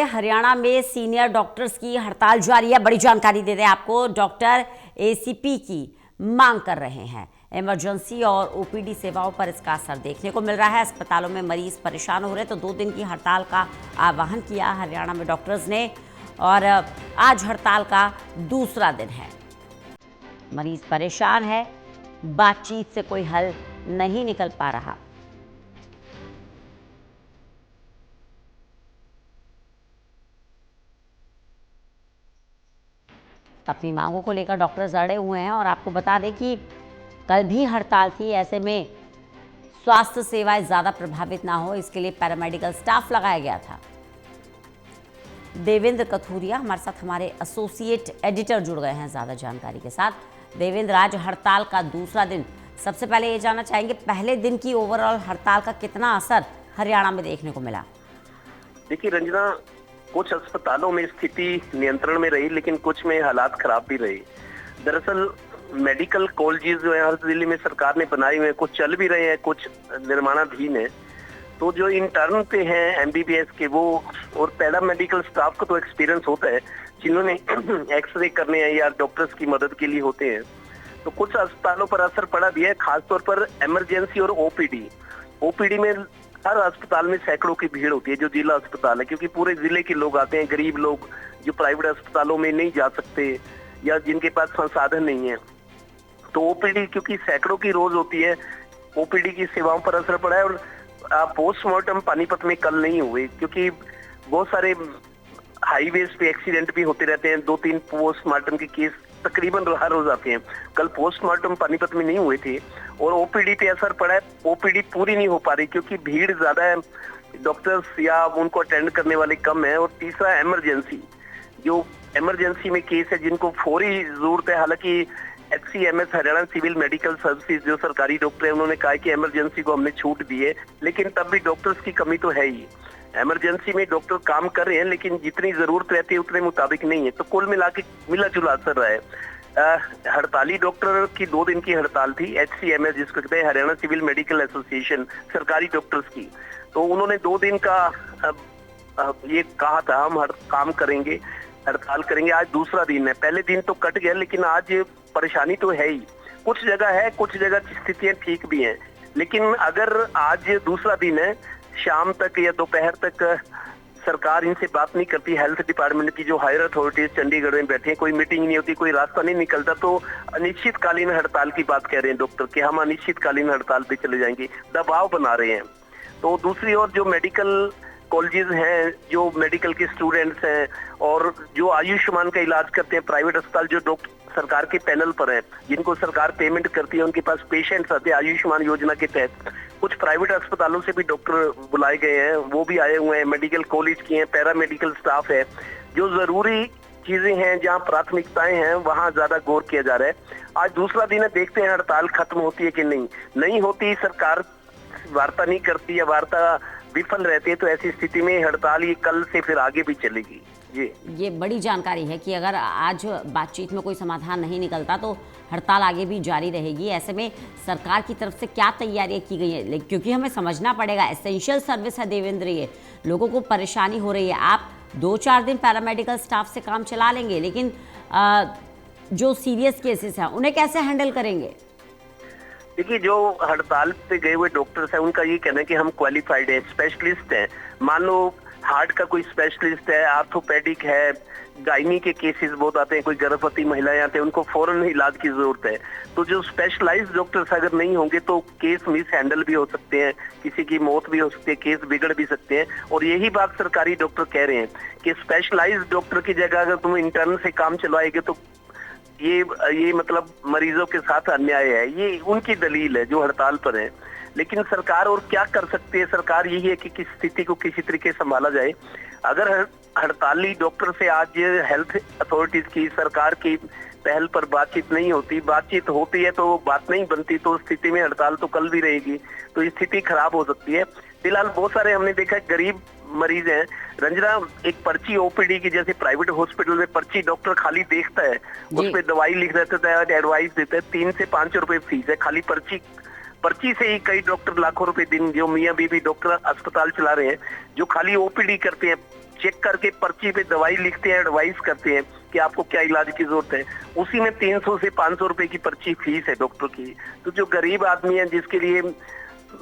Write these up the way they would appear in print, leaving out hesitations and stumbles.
हरियाणा में senior doctors की हड़ताल जारी है। बड़ी जानकारी दे रहे हैं आपको। डॉक्टर एसीपी की मांग कर रहे हैं। इमरजेंसी और ओपीडी सेवाओं पर इसका असर देखने को मिल रहा है। अस्पतालों में मरीज परेशान हो रहे हैं, तो 2 दिन की हड़ताल का आह्वान किया हरियाणा में डॉक्टर्स ने और आज हड़ताल का दूसरा दिन है। मरीज परेशान है, बातचीत से कोई हल नहीं निकल पा रहा। अपनी मांगों को लेकर डॉक्टर्स अड़े हुए हैं और आपको बता दें कि कल भी हड़ताल थी। ऐसे में स्वास्थ्य सेवाएं ज़्यादा प्रभावित ना हो, इसके लिए पैरामेडिकल स्टाफ लगाया गया था। देवेंद्र कथूरिया हमारे साथ, हमारे एसोसिएट एडिटर जुड़ गए हैं ज़्यादा जानकारी के साथ। देवेंद्र, आज हड़ताल का दूसरा दिन, सबसे पहले ये जानना चाहेंगे पहले दिन की ओवरऑल हड़ताल का कितना असर हरियाणा में देखने को मिला? देखिए रंजना, कुछ अस्पतालों में स्थिति नियंत्रण में रही, लेकिन कुछ में हालात खराब भी रहे। दरअसल मेडिकल कॉलेजेस जो है हर जिले में सरकार ने बनाए हुए हैं, कुछ चल भी रहे हैं, कुछ निर्माणाधीन है। तो जो इंटर्न पे हैं एमबीबीएस के, वो और पैरामेडिकल स्टाफ को तो एक्सपीरियंस होता है, जिन्होंने एक्सरे करने हैं या डॉक्टर्स की मदद के लिए होते हैं। तो कुछ अस्पतालों पर असर पड़ा भी है, खासतौर पर इमरजेंसी और ओपीडी में हर अस्पताल में सैकड़ों की भीड़ होती है, जो जिला अस्पताल है, क्योंकि पूरे जिले के लोग आते हैं, गरीब लोग जो प्राइवेट अस्पतालों में नहीं जा सकते या जिनके पास संसाधन नहीं है। तो ओपीडी क्योंकि सैकड़ों की रोज होती है, ओपीडी की सेवाओं पर असर पड़ा है। और पोस्टमार्टम पानीपत में कल नहीं हुए, क्योंकि बहुत सारे हाईवेज पे एक्सीडेंट भी होते रहते हैं। 2-3 पोस्टमार्टम के केस तकरीबन हर रोज आते हैं। कल पोस्टमार्टम पानीपत में नहीं हुए थे और ओपीडी पे असर पड़ा है। ओपीडी पूरी नहीं हो पा रही क्योंकि भीड़ ज्यादा है, डॉक्टर्स या उनको अटेंड करने वाले कम है। और तीसरा इमरजेंसी, जो इमरजेंसी में केस है जिनको फौरी जरूरत है। हालांकि HCMS Haryana civil medical services जो सरकारी डॉक्टर है, उन्होंने कहा कि इमरजेंसी को हमने छूट दी है, लेकिन तब भी डॉक्टर्स की कमी तो है ही। इमरजेंसी में डॉक्टर काम कर रहे हैं, लेकिन जितनी जरूरत रहती है उतने मुताबिक नहीं है। तो कुल मिला के मिला जुला असर रहा है। हड़ताली डॉक्टर की 2 दिन की हड़ताल थी, HCMS जिसको कहते हैं हरियाणा सिविल मेडिकल एसोसिएशन, सरकारी डॉक्टर्स की। तो उन्होंने 2 दिन का ये कहा था, हम काम करेंगे, हड़ताल करेंगे। आज दूसरा दिन है। पहले दिन तो कट गया, लेकिन आज परेशानी तो है ही। कुछ जगह है, कुछ जगह स्थितियां ठीक भी हैं, लेकिन अगर आज दूसरा दिन है, शाम तक या दोपहर तक सरकार इनसे बात नहीं करती, हेल्थ डिपार्टमेंट की जो हायर अथॉरिटीज चंडीगढ़ में बैठे हैं, कोई मीटिंग नहीं होती, कोई रास्ता नहीं निकलता, तो अनिश्चितकालीन हड़ताल की बात कह रहे हैं डॉक्टर कि हम अनिश्चितकालीन हड़ताल पे चले जाएंगे, दबाव बना रहे हैं। तो दूसरी ओर जो मेडिकल कॉलेजेस हैं, जो मेडिकल के स्टूडेंट्स हैं और जो आयुष्मान का इलाज करते हैं, प्राइवेट अस्पताल जो डॉक्टर सरकार के पैनल पर हैं, जिनको सरकार पेमेंट करती है, उनके पास पेशेंट्स आते हैं आयुष्मान योजना के तहत। कुछ प्राइवेट अस्पतालों से भी डॉक्टर बुलाए गए हैं, वो भी आए हुए हैं, मेडिकल कॉलेज की हैं, पैरामेडिकल स्टाफ है। जो जरूरी चीजें हैं, जहाँ प्राथमिकताएं हैं, वहाँ ज्यादा गौर किया जा रहा है। आज दूसरा दिन है, देखते हैं हड़ताल खत्म होती है कि नहीं होती। सरकार वार्ता नहीं करती या वार्ता विफल रहती है, तो ऐसी स्थिति में हड़ताल ये कल से फिर आगे भी चलेगी। ये बड़ी जानकारी है कि अगर आज बातचीत में कोई समाधान नहीं निकलता तो हड़ताल आगे भी जारी रहेगी। ऐसे में सरकार की तरफ से क्या तैयारियां की गई है, क्योंकि हमें समझना पड़ेगा, एसेंशियल सर्विस है देवेंद्र, ये लोगों को परेशानी हो रही है। आप 2-4 दिन पैरामेडिकल स्टाफ से काम चला लेंगे, लेकिन जो सीरियस केसेस हैं उन्हें कैसे हैंडल करेंगे? देखिए, जो हड़ताल पे गए हुए डॉक्टर्स हैं, उनका ये कहना है कि हम क्वालिफाइड हैं, स्पेशलिस्ट हैं। मान लो हार्ट का कोई स्पेशलिस्ट है, आर्थोपेडिक है, गायनी के केसेस बहुत आते हैं, कोई गर्भवती महिलाएं आते हैं, उनको फौरन इलाज की जरूरत है। तो जो स्पेशलाइज्ड डॉक्टर्स अगर नहीं होंगे तो केस मिस हैंडल भी हो सकते हैं, किसी की मौत भी हो सकती है, केस बिगड़ भी सकते हैं। और यही बात सरकारी डॉक्टर कह रहे हैं कि स्पेशलाइज्ड डॉक्टर की जगह अगर तुम इंटर्न से काम चलवाएंगे तो ये मतलब मरीजों के साथ अन्याय है। ये उनकी दलील है जो हड़ताल पर है। लेकिन सरकार और क्या कर सकती है? सरकार यही है कि किस स्थिति को किसी तरीके संभाला जाए। अगर हड़ताली डॉक्टर से आज हेल्थ अथॉरिटीज की, सरकार की पहल पर बातचीत नहीं होती, बातचीत होती है तो बात नहीं बनती, तो स्थिति में हड़ताल तो कल भी रहेगी, तो स्थिति खराब हो सकती है। फिलहाल बहुत सारे हमने देखा गरीब मरीज हैं रंजना, एक पर्ची ओपीडी की, जैसे प्राइवेट हॉस्पिटल में पर्ची डॉक्टर खाली देखता है, उस पर दवाई लिख देता है, एडवाइस देता है, 3 से 5 रुपए फीस है खाली पर्ची से ही कई डॉक्टर लाखों रुपए दिन, जो मियां बीबी डॉक्टर अस्पताल चला रहे हैं, जो खाली ओपीडी करते हैं, चेक करके पर्ची पे दवाई लिखते हैं, एडवाइस करते हैं कि आपको क्या इलाज की जरूरत है, उसी में 300 से 500 रुपए की पर्ची फीस है डॉक्टर की। तो जो गरीब आदमी है, जिसके लिए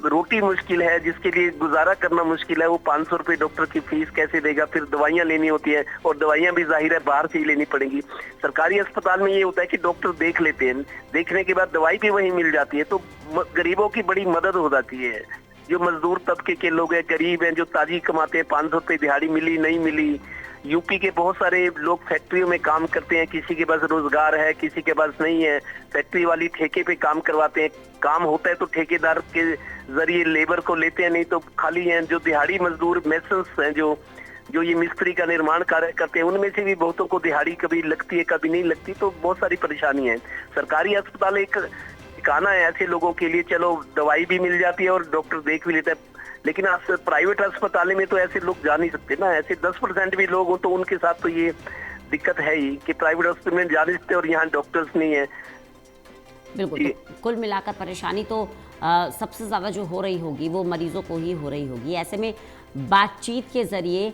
रोटी मुश्किल है, जिसके लिए गुजारा करना मुश्किल है, वो 500 रुपए डॉक्टर की फीस कैसे देगा? फिर दवाइयां लेनी होती है, और दवाइयां भी जाहिर है बाहर से ही लेनी पड़ेंगी। सरकारी अस्पताल में ये होता है कि डॉक्टर देख लेते हैं, देखने के बाद दवाई भी वहीं मिल जाती है, तो गरीबों की बड़ी मदद हो जाती है। जो मजदूर तबके के लोग हैं, गरीब हैं, जो ताजी कमाते हैं, 500 रुपए दिहाड़ी मिली नहीं मिली। यूपी के बहुत सारे लोग फैक्ट्रियों में काम करते हैं, किसी के पास रोजगार है, किसी के पास नहीं है। फैक्ट्री वाली ठेके पे काम करवाते हैं, काम होता है तो ठेकेदार के जरिए लेबर को लेते हैं, नहीं तो खाली हैं। जो दिहाड़ी मजदूर मेसन्स हैं, जो ये मिस्त्री का निर्माण कार्य करते हैं, उनमें से भी बहुतों को दिहाड़ी कभी लगती है, कभी नहीं लगती, तो बहुत सारी परेशानी है। सरकारी अस्पताल एक ठिकाना है ऐसे लोगों के लिए, चलो दवाई भी मिल जाती है और डॉक्टर देख भी लेता है। लेकिन आप प्राइवेट अस्पताल में तो ऐसे लोग जा नहीं सकते ना, ऐसे 10% भी लोग हो तो उनके साथ तो ये दिक्कत है ही कि प्राइवेट अस्पताल में जा नहीं सकते और यहाँ डॉक्टर्स नहीं है। बिल्कुल, तो कुल मिलाकर परेशानी तो सबसे ज़्यादा जो हो रही होगी वो मरीजों को ही हो रही होगी। ऐसे में बातचीत के ज़रिए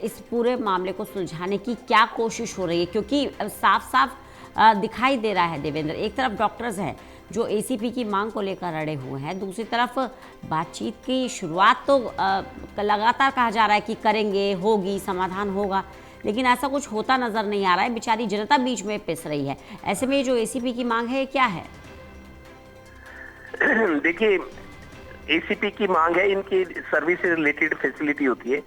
इस पूरे मामले को सुलझाने की क्या कोशिश हो रही है? क्योंकि साफ साफ दिखाई दे रहा है देवेंद्र, एक तरफ डॉक्टर्स हैं जो एसीपी की मांग को लेकर अड़े हुए हैं, दूसरी तरफ बातचीत की शुरुआत तो लगातार कहा जा रहा है कि करेंगे, होगी, समाधान होगा, लेकिन ऐसा कुछ होता नजर नहीं आ रहा है। बेचारी जनता बीच में पिस रही है। ऐसे में जो एसीपी की मांग है क्या है? देखिए, एसीपी की मांग है, इनकी सर्विस से रिलेटेड फैसिलिटी होती है।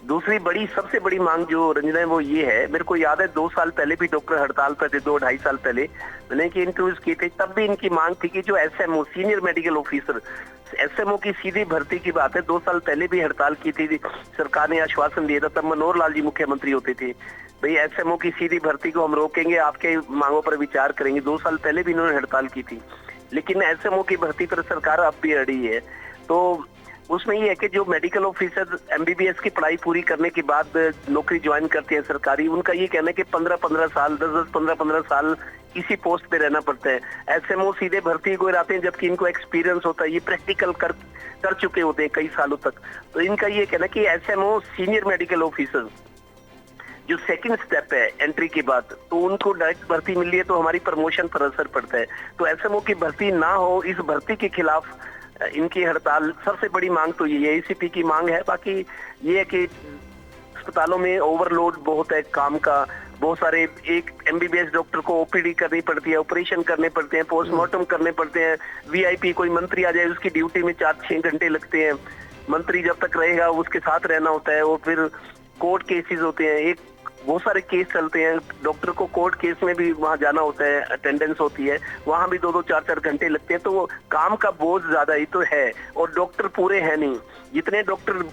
दूसरी बड़ी, सबसे बड़ी मांग जो रंजना है वो ये है, मेरे को याद है 2 साल पहले भी डॉक्टर हड़ताल पर थे, 2-2.5 साल पहले मैंने कि इंटरव्यूज किए थे, तब भी इनकी मांग थी कि जो SMO, senior medical officer, SMO की सीधी भर्ती की बात है। 2 साल पहले भी हड़ताल की थी, सरकार ने आश्वासन दिया था, तब मनोहर लाल जी मुख्यमंत्री होते थे, भाई एसएमओ की सीधी भर्ती को हम रोकेंगे, आपके मांगों पर विचार करेंगे। 2 साल पहले भी इन्होंने हड़ताल की थी, लेकिन एसएमओ की भर्ती पर सरकार अब भी अड़ी है। तो उसमें ये है कि जो मेडिकल ऑफिसर एमबीबीएस की पढ़ाई पूरी करने के बाद नौकरी ज्वाइन करते हैं सरकारी, उनका ये कहना है कि 15-15 साल, 10-10, 15-15 साल इसी पोस्ट पे रहना पड़ता है। एसएमओ सीधे भर्ती को आते हैं, जबकि इनको एक्सपीरियंस होता है, ये प्रैक्टिकल कर चुके होते हैं कई सालों तक। तो इनका ये कहना है कि एसएमओ, सीनियर मेडिकल ऑफिसर, जो सेकंड स्टेप है एंट्री के बाद, तो उनको डायरेक्ट भर्ती मिल रही है, तो हमारी प्रमोशन पर असर पड़ता है। तो एसएमओ की भर्ती ना हो, इस भर्ती के खिलाफ इनकी हड़ताल, सबसे बड़ी मांग तो ये है, एसीपी की मांग है। बाकी ये है कि अस्पतालों में ओवरलोड बहुत है काम का, बहुत सारे, एक एमबीबीएस डॉक्टर को ओपीडी करनी पड़ती है, ऑपरेशन करने पड़ते हैं, पोस्टमार्टम करने पड़ते हैं। वीआईपी कोई मंत्री आ जाए, उसकी ड्यूटी में 4-6 घंटे लगते हैं, मंत्री जब तक रहेगा उसके साथ रहना होता है। और फिर कोर्ट केसेस होते हैं, एक बहुत सारे केस चलते हैं, डॉक्टर को कोर्ट केस में भी वहां जाना होता है, अटेंडेंस होती है, वहां भी 2-2, 4-4 घंटे लगते हैं। तो वो काम का बोझ ज्यादा ही तो है, और डॉक्टर पूरे हैं नहीं। जितने डॉक्टर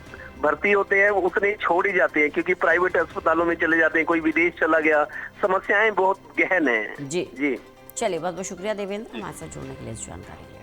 भर्ती होते हैं उतने छोड़ ही जाते हैं, क्योंकि प्राइवेट अस्पतालों में चले जाते हैं, कोई विदेश चला गया। समस्याएं बहुत गहन है। जी जी, चलिए, बहुत बहुत शुक्रिया देवेंद्र, हमारे साथ जुड़ने के लिए इस जानकारी।